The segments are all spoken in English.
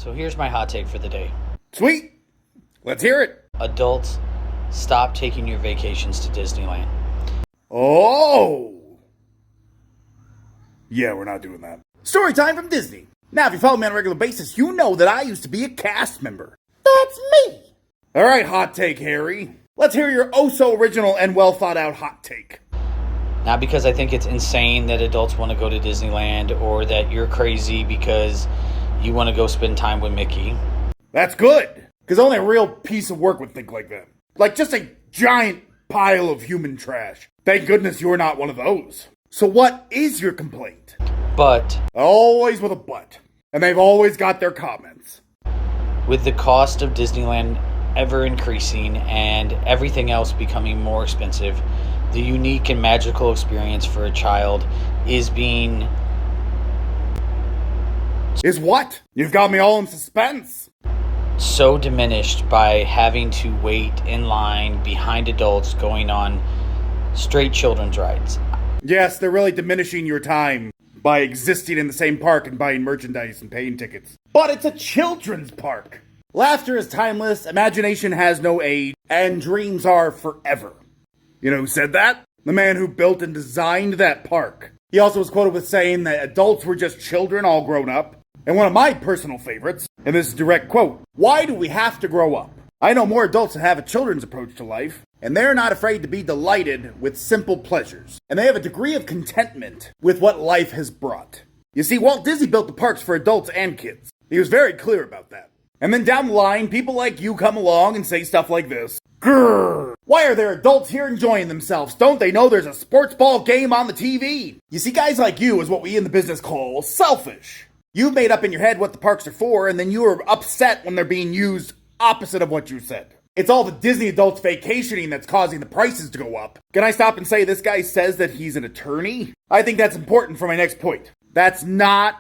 So here's my hot take for the day. Sweet. Let's hear it. Adults, stop taking your vacations to Disneyland. Oh. Yeah, we're not doing that. Story time from Disney. Now, if you follow me on a regular basis, you know that I used to be a cast member. That's me. All right, hot take, Harry. Let's hear your oh-so-original and well-thought-out hot take. Not because I think it's insane that adults want to go to Disneyland or that you're crazy because you want to go spend time with Mickey. That's good, because only a real piece of work would think like that. Like just a giant pile of human trash. Thank goodness you're not one of those. So what is your complaint? But Always with a but. And they've always got their comments. with the cost of Disneyland ever increasing and everything else becoming more expensive, the unique and magical experience for a child is being Is what? You've got me all in suspense. so diminished by having to wait in line behind adults going on straight children's rides. Yes, they're really diminishing your time by existing in the same park and buying merchandise and paying tickets. But it's a children's park. Laughter is timeless, imagination has no age, and dreams are forever. You know who said that? The man who built and designed that park. He also was quoted with saying that adults were just children all grown up. And one of my personal favorites, and this is a direct quote, why do we have to grow up? I know more adults that have a children's approach to life, and they're not afraid to be delighted with simple pleasures. And they have a degree of contentment with what life has brought. You see, Walt Disney built the parks for adults and kids. He was very clear about that. And then down the line, people like you come along and say stuff like this. Grrr! Why are there adults here enjoying themselves? Don't they know there's a sports ball game on the TV? You see, guys like you is what we in the business call selfish. You've made up in your head what the parks are for, and then you are upset when they're being used opposite of what you said. It's all the Disney adults vacationing that's causing the prices to go up. Can I stop and say this guy says that he's an attorney? I think that's important for my next point. That's not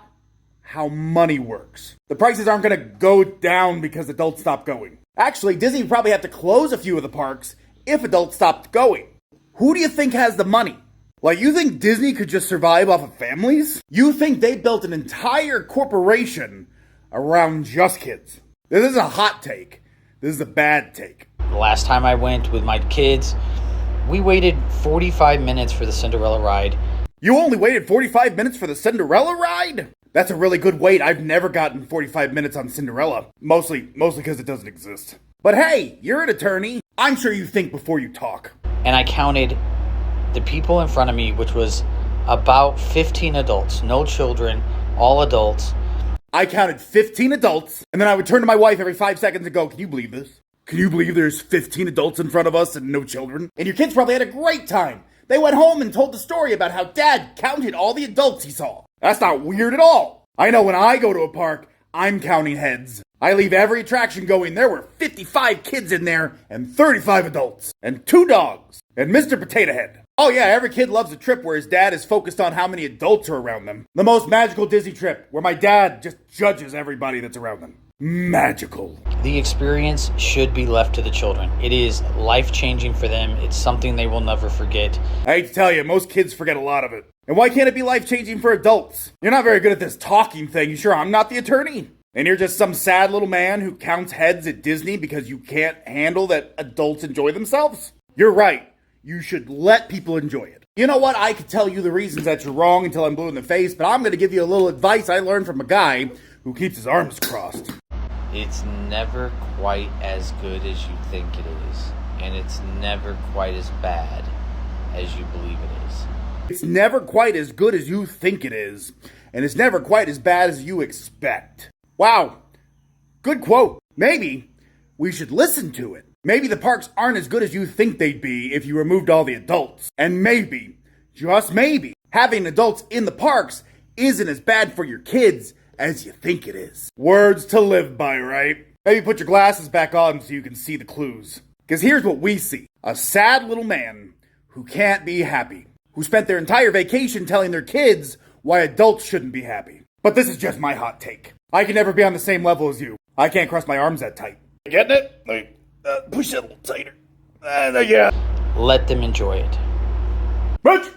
how money works. The prices aren't going to go down because adults stop going. Actually, Disney would probably have to close a few of the parks if adults stopped going. Who do you think has the money? Like, you think Disney could just survive off of families? You think they built an entire corporation around just kids? This is a hot take. This is a bad take. The last time I went with my kids, we waited 45 minutes for the Cinderella ride. You only waited 45 minutes for the Cinderella ride? That's a really good wait. I've never gotten 45 minutes on Cinderella. Mostly because it doesn't exist. But hey, you're an attorney. I'm sure you think before you talk. And I counted the people in front of me, which was about 15 adults, no children, all adults. I counted 15 adults, and then I would turn to my wife every 5 seconds and go, can you believe this? Can you believe there's 15 adults in front of us and no children? And your kids probably had a great time. They went home and told the story about how Dad counted all the adults he saw. That's not weird at all. I know when I go to a park, I'm counting heads. I leave every attraction going, there were 55 kids in there, and 35 adults, and 2 dogs, and Mr. Potato Head. Oh yeah, every kid loves a trip where his dad is focused on how many adults are around them. The most magical Disney trip, where my dad just judges everybody that's around them. Magical. The experience should be left to the children. It is life-changing for them. It's something they will never forget. I hate to tell you, most kids forget a lot of it. And why can't it be life-changing for adults? You're not very good at this talking thing. You sure I'm not the attorney? And you're just some sad little man who counts heads at Disney because you can't handle that adults enjoy themselves? You're right. You should let people enjoy it. You know what? I could tell you the reasons that you're wrong until I'm blue in the face, but I'm going to give you a little advice I learned from a guy who keeps his arms crossed. It's never quite as good as you think it is, and it's never quite as bad as you believe it is. It's never quite as good as you think it is, and it's never quite as bad as you expect. Wow. Good quote. Maybe we should listen to it. Maybe the parks aren't as good as you think they'd be if you removed all the adults. And maybe, just maybe, having adults in the parks isn't as bad for your kids as you think it is. Words to live by, right? Maybe put your glasses back on so you can see the clues. Because here's what we see. A sad little man who can't be happy. Who spent their entire vacation telling their kids why adults shouldn't be happy. But this is just my hot take. I can never be on the same level as you. I can't cross my arms that tight. Getting it? Like, push it a little tighter. Yeah. Let them enjoy it. Rich!